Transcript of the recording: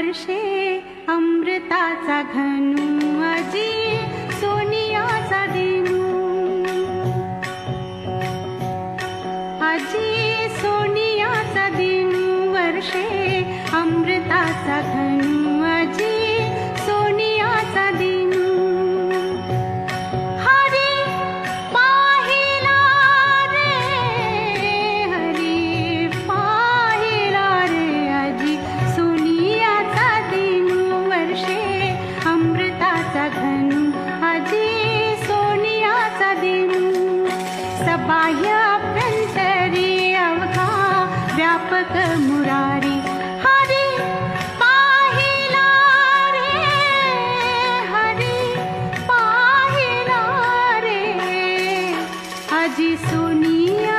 वर्षे अमृताचा घनु आजी सोनियाचा दिनू आजी सोनियाचा दिनू वर्षे अमृताचा घनु आजी सोनियाचा दिनू हरी पाहिला रे हरी पाहिला रे आजी सोनियाचा दिनू वर्षे अमृताचा घनु आजी सोनियाचा दिनू सबाह्य अभ्यंतरी अवघा व्यापक मुरारी हरी पाहिला रे हरी पाहिला रे आजी सोनिया